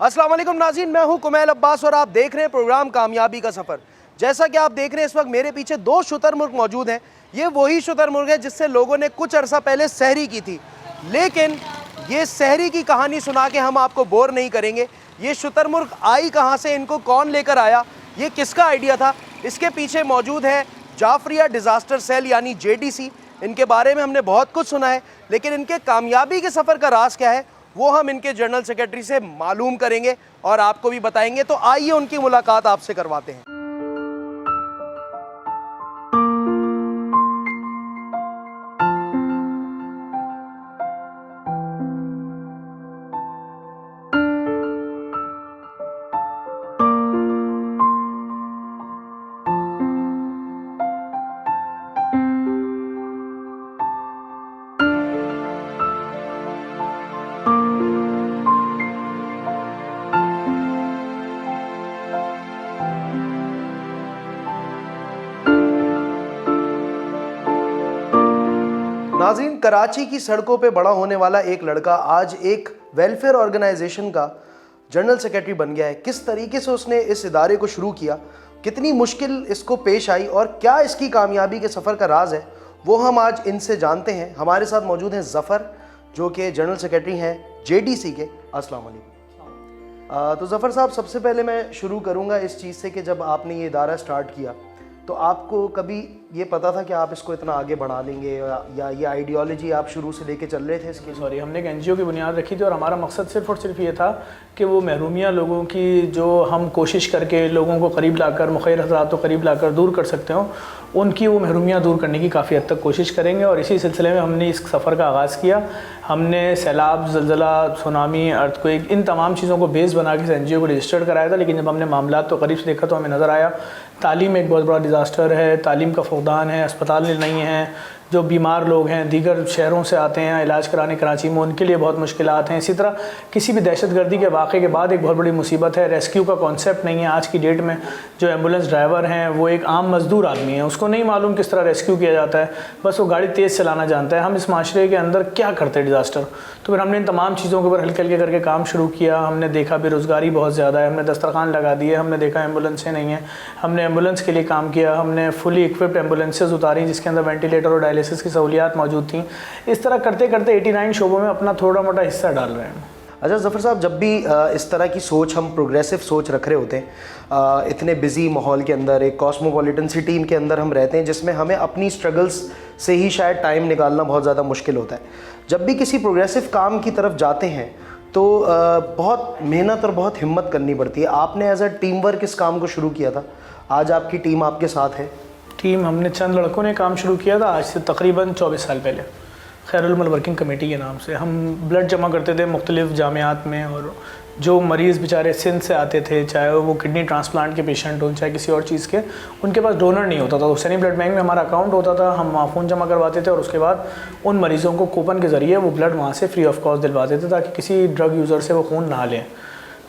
अस्सलाम वालेकुम नाज़रीन, मैं हूं कुमैल अब्बास और आप देख रहे हैं प्रोग्राम कामयाबी का सफ़र। जैसा कि आप देख रहे हैं इस वक्त मेरे पीछे दो शुतुरमुर्ग मौजूद हैं। ये वही शुतुरमुर्ग है जिससे लोगों ने कुछ अरसा पहले सहरी की थी, लेकिन ये सहरी की कहानी सुना के हम आपको बोर नहीं करेंगे। ये शुतुरमुर्ग आई कहाँ से, इनको कौन लेकर आया, ये किसका आइडिया था, इसके पीछे मौजूद है जाफरिया डिज़ास्टर सेल यानी JDC। इनके बारे में हमने बहुत कुछ सुना है, लेकिन इनके कामयाबी के सफ़र का राज क्या है वो हम इनके जनरल सेक्रेटरी से मालूम करेंगे और आपको भी बताएंगे। तो आइए उनकी मुलाकात आपसे करवाते हैं। नाज़रीन, कराची की सड़कों पे बड़ा होने वाला एक लड़का आज एक वेलफेयर ऑर्गेनाइजेशन का जनरल सेक्रेटरी बन गया है। किस तरीके से उसने इस इदारे को शुरू किया, कितनी मुश्किल इसको पेश आई और क्या इसकी कामयाबी के सफ़र का राज है, वो हम आज इनसे जानते हैं। हमारे साथ मौजूद हैं ज़फ़र, जो कि जनरल सेक्रेटरी हैं JDC के। अस्सलाम वालेकुम। तो ज़फ़र साहब, सबसे पहले मैं शुरू करूँगा इस चीज़ से कि जब आपने ये इदारा स्टार्ट किया तो आपको कभी ये पता था कि आप इसको इतना आगे बढ़ा लेंगे, या ये आइडियोलॉजी आप शुरू से लेके चल रहे थे इसकी? सॉरी, हमने एक NGO की बुनियाद रखी थी और हमारा मकसद सिर्फ़ और सिर्फ ये था कि वो महरूमिया लोगों की जो हम कोशिश करके लोगों को करीब लाकर, मुखैर हज़रात को करीब लाकर दूर कर सकते हो, उनकी वो महरूमिया दूर करने की काफ़ी हद तक कोशिश करेंगे। और इसी सिलसिले में हमने इस सफ़र का आगाज़ किया। हमने सैलाब, ज़लज़ला, सुनामी, अर्थक्वेक, इन तमाम चीज़ों को बेस बना के इस NGO को रजिस्टर्ड कराया था। लेकिन जब हमने मामला तो करीब से देखा तो हमें नज़र आया तालीम एक बहुत बड़ा डिज़ास्टर है, तालीम का फुकदान है, अस्पताल नहीं हैं, जो बीमार लोग हैं दीगर शहरों से आते हैं इलाज कराने कराची में, उनके लिए बहुत मुश्किलात हैं। इसी तरह किसी भी दहशतगर्दी के वाक़े के बाद एक बहुत बड़ी मुसीबत है, रेस्क्यू का कॉन्सेप्ट नहीं है। आज की डेट में जो एम्बुलेंस ड्राइवर हैं वो एक आम मज़दूर आदमी है, उसको नहीं मालूम किस तरह रेस्क्यू किया जाता है, बस वो गाड़ी तेज़ चलाना जानता है। हम इस माशरे के अंदर क्या करते हैं डिज़ास्टर। तो फिर हमने इन तमाम चीज़ों के ऊपर हल्के हल्के करके काम शुरू किया। हमने देखा बेरोज़गारी बहुत ज़्यादा है, हमने दस्तरखान लगा दिए। हमने देखा एम्बुलेंसें नहीं हैं, हमने एम्बुलेंस के लिए काम किया। हमने फुली इक्विप्ड एम्बुलेंसेज उतारी जिसके अंदर वेंटिलेटर और डायलिसिस की सहूलियात मौजूद थी। इस तरह करते करते 89 शोबों में अपना थोड़ा मोटा हिस्सा डाल रहे हैं। अच्छा ज़फ़र साहब, जब भी इस तरह की सोच, हम प्रोग्रेसिव सोच रख रहे होते हैं, इतने बिजी माहौल के अंदर, एक कॉस्मोपॉलिटन सिटी के अंदर हम रहते हैं जिसमें हमें अपनी स्ट्रगल्स से ही शायद टाइम निकालना बहुत ज़्यादा मुश्किल होता है। जब भी किसी प्रोग्रेसिव काम की तरफ जाते हैं तो बहुत मेहनत और बहुत हिम्मत करनी पड़ती है। आपने एज अ टीम वर्क इस काम को शुरू किया था, आज आपकी टीम आपके साथ है? टीम हमने चंद लड़कों ने काम शुरू किया था आज से तकरीबन 24 साल पहले। खैरुल अमल वर्किंग कमेटी के नाम से हम ब्लड जमा करते थे मुख्तलिफ़ जामियात में, और जो मरीज़ बेचारे सिंध से आते थे, चाहे वो किडनी ट्रांसप्लांट के पेशेंट हों चाहे किसी और चीज़ के, उनके पास डोनर नहीं होता था। तो सैनी ब्लड बैंक में हमारा अकाउंट होता था, हम वहाँ फ़ोन जमा करवाते थे और उसके बाद उन मरीज़ों को कूपन के ज़रिए वो ब्लड वहाँ से फ्री ऑफ कॉस्ट दिलवाते थे ताकि किसी ड्रग यूज़र से वो खून ना लें।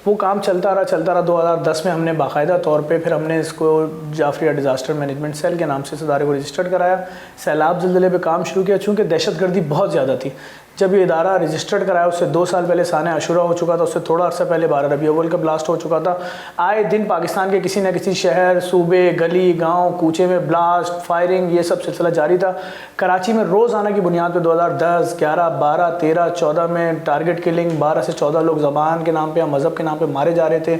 वो काम चलता रहा 2010 में हमने बाकायदा तौर पे फिर हमने इसको जाफरिया डिज़ास्टर मैनेजमेंट सेल के नाम से इस इदारे को रजिस्टर्ड कराया। सैलाब ज़लज़ले पे काम शुरू किया। चूँकि दहशतगर्दी बहुत ज़्यादा थी, जब ये इदारा रजिस्टर्ड कराया उससे 2 साल पहले साने अशूरा हो चुका था, उससे थोड़ा अर्सा पहले 12 रबी अव्वल का ब्लास्ट हो चुका था। आए दिन पाकिस्तान के किसी न किसी शहर, सूबे, गली, गांव, कूचे में ब्लास्ट, फायरिंग, ये सब सिलसिला जारी था। कराची में रोज़ाना की बुनियाद पे 2010, 11, 12, 13, 14 में टारगेट किलिंग, 12 से 14 लोग ज़बान के नाम पे या मज़हब के नाम पे मारे जा रहे थे।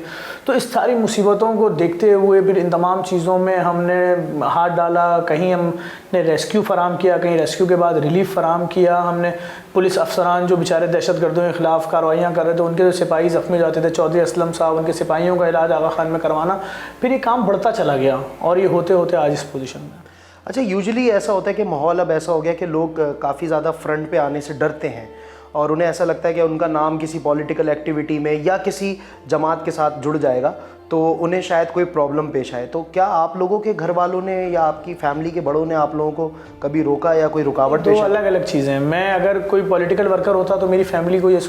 तो इस सारी मुसीबतों को देखते हुए फिर इन तमाम चीज़ों में हमने हाथ डाला। कहीं हमने रेस्क्यू फराम किया, कहीं रेस्क्यू के बाद रिलीफ फराम किया। हमने पुलिस अफसरान जो बेचारे दहशतगर्दों के ख़िलाफ़ कार्रवाइयाँ कर रहे थे, उनके जो सिपाही ज़ख्मी जाते थे, चौधरी असलम साहब, उनके सिपाहियों का इलाज आगा खान में करवाना, फिर ये काम बढ़ता चला गया और ये होते होते आज इस पोजीशन में। अच्छा, यूजुअली ऐसा होता है कि माहौल अब ऐसा हो गया कि लोग काफ़ी ज़्यादा फ्रंट पे आने से डरते हैं और उन्हें ऐसा लगता है कि उनका नाम किसी पॉलिटिकल एक्टिविटी में या किसी जमात के साथ जुड़ जाएगा तो उन्हें शायद कोई प्रॉब्लम पेश आए। तो क्या आप लोगों के घर वालों ने या आपकी फैमिली के बड़ों ने आप लोगों को कभी रोका या कोई रुकावट पेश? दो अलग अलग चीज़ें हैं। मैं अगर कोई पॉलिटिकल वर्कर होता तो मेरी फैमिली को ये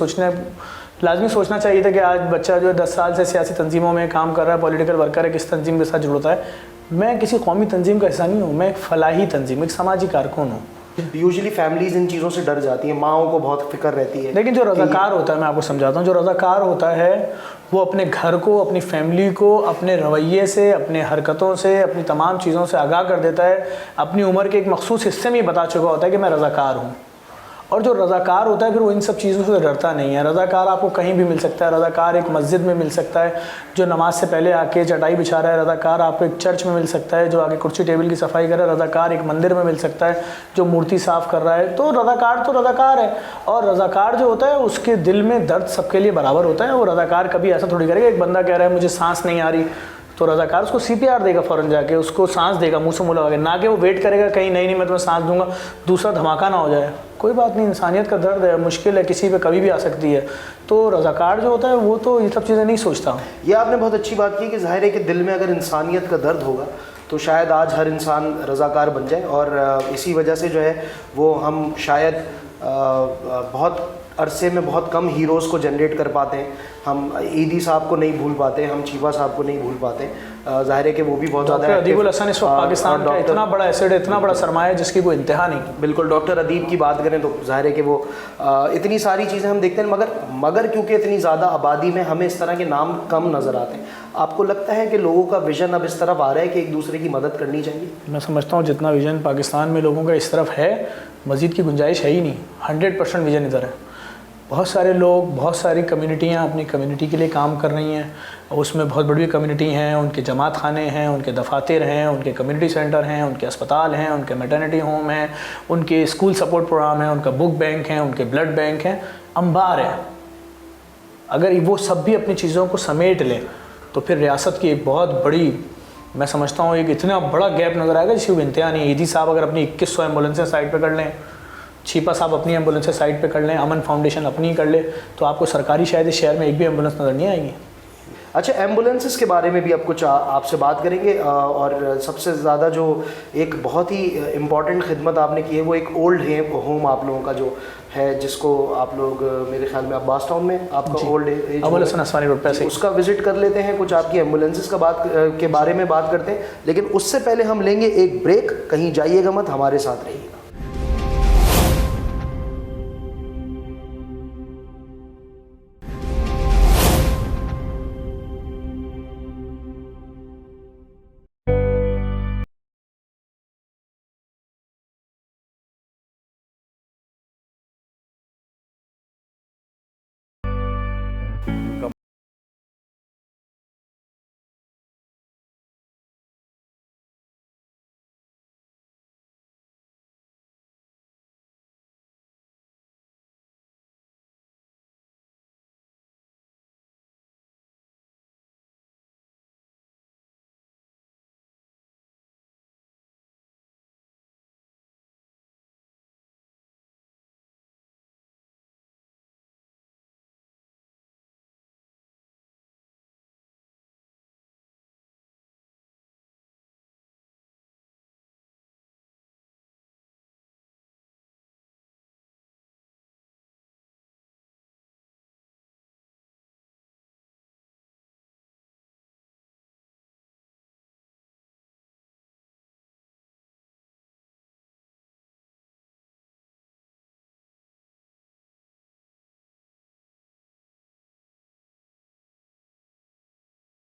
लाजमी सोचना चाहिए था कि आज बच्चा जो है 10 साल से सियासी तंजीमों में काम कर रहा है, पॉलिटिकल वर्कर है, किस तंजीम के साथ जुड़ता है। मैं किसी कौमी तंजीम का हिस्सा नहीं हूँ, मैं एक फ़लाही तंजीम, एक समाजी कारकुन हूँ। यूजुअली फैमिलीज इन चीज़ों से डर जाती हैं, माओं को बहुत फिक्र रहती है। लेकिन जो रज़ाकार होता है, मैं आपको समझाता हूँ, जो रज़ाकार होता है वो अपने घर को, अपनी फैमिली को अपने रवैये से, अपने हरकतों से, अपनी तमाम चीज़ों से आगाह कर देता है। अपनी उम्र के एक मखसूस हिस्से में ही बता चुका होता है कि मैं रज़ाकार हूँ। और जो रज़ाकार होता है फिर वो इन सब चीज़ों से डरता नहीं है। रज़ाकार आपको कहीं भी मिल सकता है, रज़ाकार एक मस्जिद में मिल सकता है जो नमाज से पहले आके चटाई बिछा रहा है, रज़ाकार आपको एक चर्च में मिल सकता है जो आगे कुर्सी टेबल की सफाई कर रहा है, रज़ाकार एक मंदिर में मिल सकता है जो मूर्ति साफ़ कर रहा है। तो रज़ाकार है। और रज़ाकार जो होता है उसके दिल में दर्द सबके लिए बराबर होता है। वो रज़ाकार कभी ऐसा थोड़ी करेगा, एक बंदा कह रहा है मुझे सांस नहीं आ रही तो रज़ाकार उसको CPR देगा, फ़ौरन जाके उसको सांस देगा मुँह से मुँह लगा के, ना कि वो वेट करेगा कहीं नहीं मैं तुम्हें सांस दूंगा दूसरा धमाका ना हो जाए। कोई बात नहीं, इंसानियत का दर्द है, मुश्किल है, किसी पे कभी भी आ सकती है। तो रज़ाकार जो होता है वो तो ये सब चीज़ें नहीं सोचता। ये आपने बहुत अच्छी बात की कि ज़ाहिर है कि दिल में अगर इंसानियत का दर्द होगा तो शायद आज हर इंसान रज़ाकार बन जाए। और इसी वजह से जो है वो हम शायद बहुत अरसे में बहुत कम हीरोज़ को जनरेट कर पाते हैं। हम ईदी साहब को नहीं भूल पाते, हम चीफा साहब को नहीं भूल पाते। ज़ाहिर है कि वो भी बहुत ज़्यादा अदीबुल हसन इस वक्त पाकिस्तान का इतना बड़ा एसेट है, इतना बड़ा सरमाया है जिसकी कोई इंतहा नहीं। बिल्कुल, डॉक्टर अदीब की बात करें तो ज़ाहिर है कि वो इतनी सारी चीज़ें हम देखते हैं, मगर क्योंकि इतनी ज़्यादा आबादी में हमें इस तरह के नाम कम नज़र आते हैं। आपको लगता है कि लोगों का विज़न अब इस तरफ आ रहा है कि एक दूसरे की मदद करनी चाहिए? मैं समझता हूँ जितना विज़न पाकिस्तान में लोगों का इस तरफ है, मज़ीद की गुंजाइश है ही नहीं। 100% विज़न इधर है। बहुत सारे लोग, बहुत सारी कम्युनिटियाँ अपनी कम्युनिटी के लिए काम कर रही हैं। उसमें बहुत बड़ी कम्युनिटी हैं, उनके जमात खाने हैं, उनके दफातर हैं, उनके कम्युनिटी सेंटर हैं, उनके अस्पताल हैं, उनके मैटरनिटी होम हैं, उनके स्कूल सपोर्ट प्रोग्राम हैं, उनका बुक बैंक है, उनके ब्लड बैंक हैं, अंबार है। अगर वो सब भी अपनी चीज़ों को समेट लें तो फिर रियासत की एक बहुत बड़ी, मैं समझता हूँ एक इतना बड़ा गैप नज़र आएगा जिसकी कोई इंतहा नहीं। ईदी साहब अगर अपनी 2100 एम्बुलेंसें साइड पर कर लें, चीपा साहब अपनी एम्बुलेंसें साइड पे कर लें, अमन फाउंडेशन अपनी कर ले, तो आपको सरकारी शायद इस शहर में एक भी एम्बुलेंस नज़र नहीं आएगी। अच्छा, एम्बुलेंसेस के बारे में भी अब कुछ आपसे बात करेंगे। और सबसे ज़्यादा जो एक बहुत ही इम्पॉर्टेंट खिदमत आपने की है वो एक ओल्ड होम आप लोगों का जो है, जिसको आप लोग मेरे ख्याल में अब्बास टाउन में आपका old age Abul Hasan Aswani road पे, उसका विजिट कर लेते हैं। कुछ आपकी एम्बुलेंसेस के बारे में बात करते हैं, लेकिन उससे पहले हम लेंगे एक ब्रेक। कहीं जाइएगा मत, हमारे साथ रहिएगा।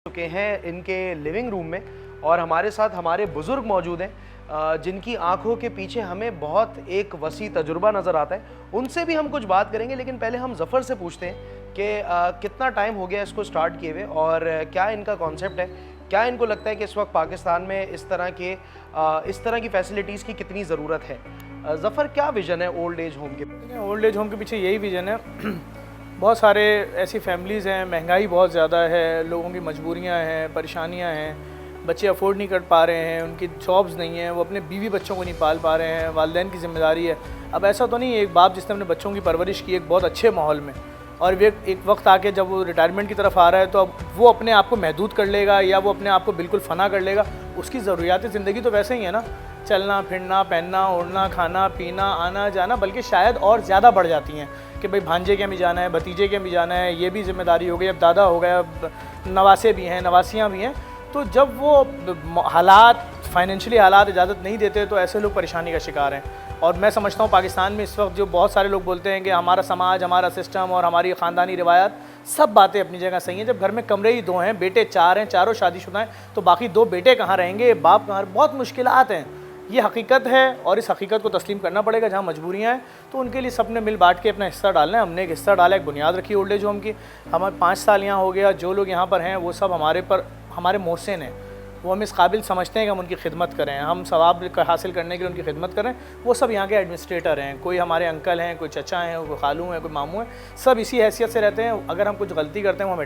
चुके हैं इनके लिविंग रूम में, और हमारे साथ हमारे बुजुर्ग मौजूद हैं जिनकी आंखों के पीछे हमें बहुत एक वसी तजुर्बा नज़र आता है। उनसे भी हम कुछ बात करेंगे, लेकिन पहले हम ज़फ़र से पूछते हैं कि कितना टाइम हो गया इसको स्टार्ट किए हुए, और क्या इनका कॉन्सेप्ट है, क्या इनको लगता है कि इस वक्त पाकिस्तान में इस तरह की फैसिलिटीज़ की कितनी ज़रूरत है। ज़फ़र, क्या विज़न है ओल्ड एज होम के? ओल्ड एज होम के पीछे यही विज़न है। बहुत सारे ऐसी फैमिलीज़ हैं, महंगाई बहुत ज़्यादा है, लोगों की मजबूरियां हैं, परेशानियां हैं, बच्चे अफोर्ड नहीं कर पा रहे हैं, उनकी जॉब्स नहीं हैं, वो अपने बीवी बच्चों को नहीं पाल पा रहे हैं, वालिदैन की ज़िम्मेदारी है। अब ऐसा तो नहीं है, एक बाप जिसने अपने बच्चों की परवरिश की एक बहुत अच्छे माहौल में, और वे एक वक्त आके जब वो रिटायरमेंट की तरफ आ रहा है तो अब वो अपने आप को महदूद कर लेगा या वो अपने आप को बिल्कुल फ़ना कर लेगा। उसकी ज़रूरियात ज़िंदगी तो वैसे ही है ना, चलना फिरना, पहनना ओढ़ना, खाना पीना, आना जाना, बल्कि शायद और ज़्यादा बढ़ जाती हैं कि भाई भांजे के भी जाना है, भतीजे के भी जाना है, ये भी जिम्मेदारी हो गई, अब दादा हो गया, अब नवासे भी हैं, नवासियाँ भी हैं। तो जब वो हालात, फाइनेंशियली हालात इजाज़त नहीं देते तो ऐसे लोग परेशानी का शिकार हैं। और मैं समझता हूँ पाकिस्तान में इस वक्त जो बहुत सारे लोग बोलते हैं कि हमारा समाज, हमारा सिस्टम और हमारी ख़ानदानी रिवायात, सब बातें अपनी जगह सही हैं। जब घर में कमरे ही 2 हैं, बेटे 4 हैं, चारों शादीशुदा हैं, तो बाकी 2 बेटे कहाँ रहेंगे, बाप कहाँ, बहुत मुश्किलात हैं। ये हकीकत है और इस हकीकत को तस्लीम करना पड़ेगा। जहाँ मजबूरियाँ हैं तो उनके लिए सबने मिल बांट के अपना हिस्सा डालना है। हमने एक हिस्सा डाला, एक बुनियाद रखी ओल्ड एज होम की। हमें 5 साल यहाँ हो गया, जो लोग यहाँ पर हैं वो सब हमारे मोहसिन हैं, वो हम इस काबिल समझते हैं कि हम उनकी खिदमत करें, हम सवाब हासिल करने के लिए उनकी खिदमत करें। वो सब यहाँ के एडमिनिस्ट्रेटर हैं, कोई हमारे अंकल हैं, कोई चचा हैं, कोई खालू हैं, कोई मामू हैं, सब इसी हैसियत से रहते हैं। अगर हम कुछ गलती करते हैं वो हमें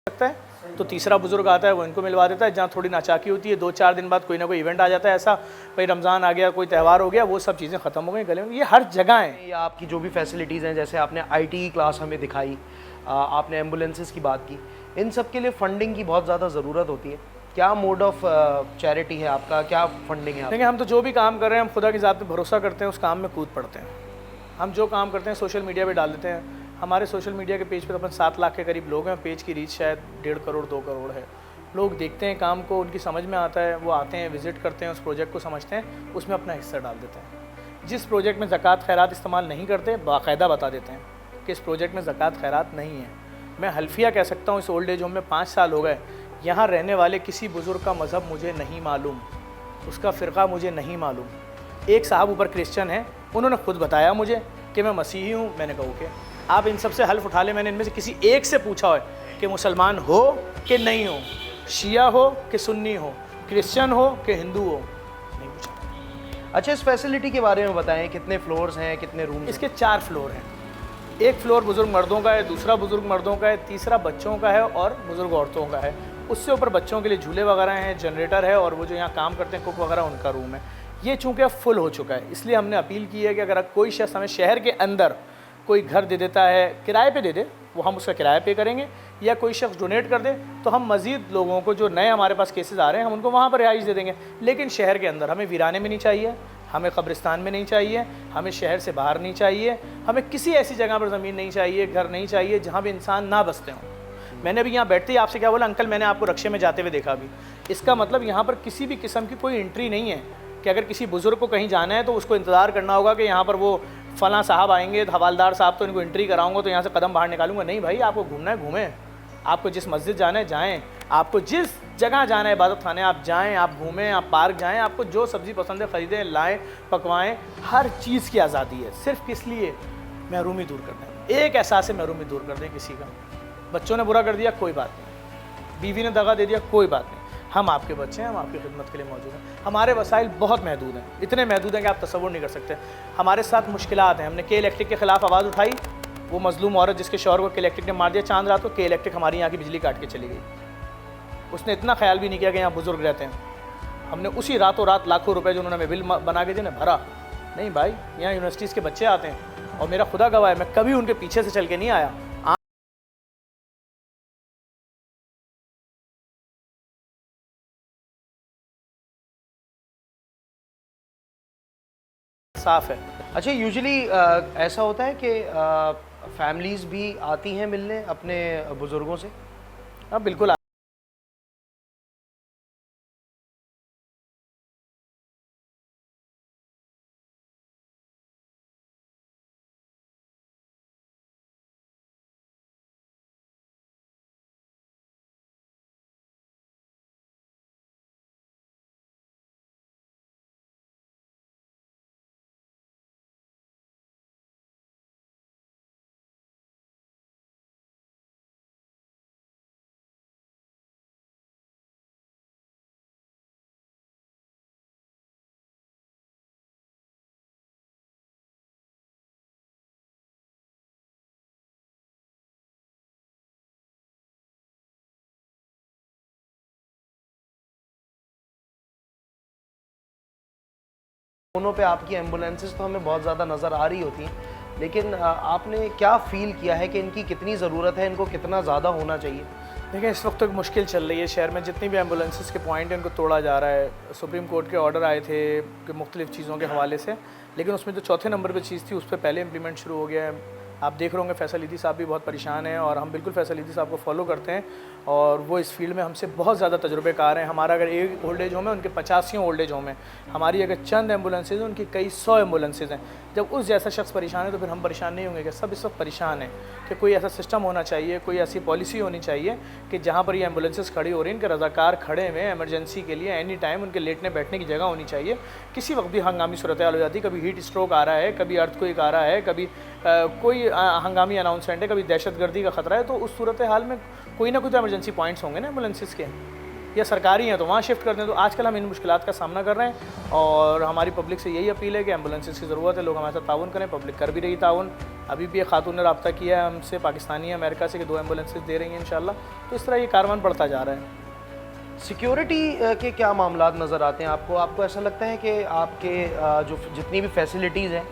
सकता है। तो तीसरा बुजुर्ग आता है, वो इनको मिलवा देता है। जहाँ थोड़ी नाचाकी होती है, 2-4 दिन बाद कोई ना कोई इवेंट आ जाता है ऐसा, भाई रमज़ान आ गया, कोई त्यौहार हो गया, वो सब चीज़ें ख़त्म हो गई गले में। ये हर जगह है। या आपकी जो भी फैसिलिटीज़ हैं, जैसे आपने आईटी क्लास हमें दिखाई, आपने एम्बुलेंसेस की बात की, इन सब के लिए फंडिंग की बहुत ज़्यादा ज़रूरत होती है। क्या मोड ऑफ चैरिटी है आपका, क्या फंडिंग है आपकी? देखिए, हम तो जो भी काम कर रहे हैं, हम खुदा की ज़ात पे भरोसा करते हैं, उस काम में कूद पड़ते हैं। हम जो काम करते हैं सोशल मीडिया पे डाल देते हैं। हमारे सोशल मीडिया के पेज पे अपन 7 लाख के करीब लोग हैं। पेज की रीच शायद 1.5 करोड़ 2 करोड़ है। लोग देखते हैं काम को, उनकी समझ में आता है, वो आते हैं, विज़िट करते हैं, उस प्रोजेक्ट को समझते हैं, उसमें अपना हिस्सा डाल देते हैं। जिस प्रोजेक्ट में ज़कात खैरात इस्तेमाल नहीं करते, बाकायदा बता देते हैं कि इस प्रोजेक्ट में ज़कात खैरात नहीं है। मैं हल्फिया कह सकता हूँ, इस ओल्ड एज होम में 5 साल हो गए, यहाँ रहने वाले किसी बुज़ुर्ग का मज़हब मुझे नहीं मालूम, उसका फ़िरका मुझे नहीं मालूम। एक साहब ऊपर क्रिश्चियन हैं, उन्होंने खुद बताया मुझे कि मैं मसीही हूँ। मैंने कहा ओके, आप इन सब से हल्फ उठा लें। मैंने इनमें से किसी एक से पूछा है कि मुसलमान हो कि नहीं हो, शिया हो कि सुन्नी हो, क्रिश्चियन हो कि हिंदू हो, नहीं पूछा। अच्छा, इस फैसिलिटी के बारे में बताएं, कितने फ्लोर्स हैं, कितने रूम्स? इसके 4 फ्लोर हैं। एक फ्लोर बुज़ुर्ग मर्दों का है, दूसरा बुज़ुर्ग मर्दों का है, तीसरा बच्चों का है और बुज़ुर्ग औरतों का है। उससे ऊपर बच्चों के लिए झूले वगैरह हैं, जनरेटर है, और वो जो यहाँ काम करते हैं कुक वगैरह, उनका रूम है। ये चूँकि अब फुल हो चुका है, इसलिए हमने अपील की है कि अगर कोई शख्स हमें शहर के अंदर कोई घर दे देता है, किराए पे दे दे, वो हम उसका किराया पे करेंगे, या कोई शख्स डोनेट कर दे, तो हम मज़ीद लोगों को, जो नए हमारे पास केसेस आ रहे हैं, हम उनको वहाँ पर रिहाइश दे देंगे। लेकिन शहर के अंदर हमें वीराने में नहीं चाहिए, हमें कब्रिस्तान में नहीं चाहिए, हमें शहर से बाहर नहीं चाहिए, हमें किसी ऐसी जगह पर ज़मीन नहीं चाहिए, घर नहीं चाहिए जहाँ भी इंसान ना बसते हों। मैंने अभी यहाँ बैठते ही आपसे क्या बोला, अंकल मैंने आपको रक्शे में जाते हुए देखा अभी। इसका मतलब यहाँ पर किसी भी किस्म की कोई एंट्री नहीं है कि अगर किसी बुज़ुर्ग को कहीं जाना है तो उसको इंतज़ार करना होगा कि यहाँ पर वो फ़लाँ साहब आएंगे, हवालदार साहब, तो इनको एंट्री कराऊंगा तो यहाँ से कदम बाहर निकालूंगा। नहीं भाई, आपको घूमना है घूमें, आपको जिस मस्जिद जाना है जाएँ, आपको जिस जगह जाना है इबादत खाने आप जाएँ, आप घूमें, आप पार्क जाएँ, आपको जो सब्ज़ी पसंद है ख़रीदें, लाएँ, पकवाएँ, हर चीज़ की आज़ादी है। सिर्फ किस लिए? महरूमी दूर कर दें, एक एहसास से महरूमी दूर कर दें किसी का। बच्चों ने बुरा कर दिया, कोई बात नहीं, बीवी ने दगा दे दिया, कोई बात नहीं, हम आपके बच्चे हैं, हम आपकी खिदमत के लिए मौजूद हैं। हमारे वसाइल बहुत महदूद हैं, इतने महदूद हैं कि आप तसव्वुर नहीं कर सकते। हमारे साथ मुश्किलात हैं। हमने के इलेक्ट्रिक के ख़िलाफ़ आवाज़ उठाई, वो मजलूम औरत जिसके शौहर को के इलेक्ट्रिक ने मार दिया चांद रात को, के इलेक्ट्रिक हमारी यहाँ की बिजली काट के चली गई। उसने इतना ख्याल भी नहीं किया कि यहाँ बुज़ुर्ग रहते हैं। हमने उसी रातों रात लाखों रुपए जो उन्होंने बिल बना के दिए भरा। नहीं भाई, यहाँ यूनिवर्सिटीज़ के बच्चे आते हैं, और मेरा खुदा गवाह है, मैं कभी उनके पीछे से चल के नहीं आया। साफ है। अच्छा, यूजुअली ऐसा होता है कि फैमिलीज़ भी आती हैं मिलने अपने बुज़ुर्गों से? हाँ बिल्कुल। दोनों पे आपकी एम्बुलेंसेस तो हमें बहुत ज़्यादा नज़र आ रही होती हैं, लेकिन आपने क्या फ़ील किया है कि इनकी कितनी ज़रूरत है, इनको कितना ज़्यादा होना चाहिए? देखिए, इस वक्त तो मुश्किल चल रही है शहर में, जितनी भी एम्बुलेंसेस के पॉइंट हैं उनको तोड़ा जा रहा है। सुप्रीम कोर्ट के ऑर्डर आए थे कि मुख्तलिफ़ चीज़ों के हवाले से, लेकिन उसमें जो चौथे नंबर पे चीज़ थी उस पर पहले इम्प्लीमेंट शुरू हो गया है। आप देख रहे होंगे फैसल ईदी साहब भी बहुत परेशान हैं, और हम बिल्कुल फैसल ईदी साहब को फॉलो करते हैं, और वो इस फील्ड में हमसे बहुत ज़्यादा तजुर्बेकार हैं। हमारा अगर एक ओल्ड एज होम है, उनके 85 ओल्ड एज होम है। हमारी अगर चंद एम्बुलेंसेज हैं, उनकी कई 100 एम्बुलेंसेज हैं। जब उस जैसा शख्स परेशान है तो फिर हम परेशान नहीं होंगे कि सब इस वक्त परेशान हैं। कि कोई ऐसा सिस्टम होना चाहिए, कोई ऐसी पॉलिसी होनी चाहिए कि जहाँ पर ये एम्बुलेंसेज खड़ी हो रही हैं, इनके रज़ाकार खड़े हुए एमरजेंसी के लिए एनी टाइम, उनके लेटने बैठने की जगह होनी चाहिए। किसी वक्त भी हंगामी सूरत हाल हो जाती है, कभी हीट स्ट्रोक आ रहा है, कभी अर्थक्वेक आ रहा है, कभी कोई हंगामी अनाउंसमेंट है, कभी दहशतगर्दी का ख़तरा है, तो उस सूरत हाल में कोई ना कोई तो एमरजेंसी पॉइंट्स होंगे ना एम्बुलेंसेज के, या सरकारी हैं तो वहाँ शिफ्ट कर दें। तो आजकल हम इन मुश्किलात का सामना कर रहे हैं, और हमारी पब्लिक से यही अपील है कि एम्बुलेंसेज की ज़रूरत है, लोग हमारे साथ ताउन करें। पब्लिक कर भी रही ताउन। अभी भी एक खातून ने रब्ता किया है हमसे, पाकिस्तानी है, अमेरिका से, कि 2 एम्बुलेंसेज दे रही हैं इंशाल्लाह। तो इस तरह ये कारवान बढ़ता जा रहा है। सिक्योरिटी के क्या मामलात नज़र आते हैं आपको? आपको ऐसा लगता है कि आपके जो जितनी भी फैसिलिटीज़ हैं,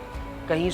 कहीं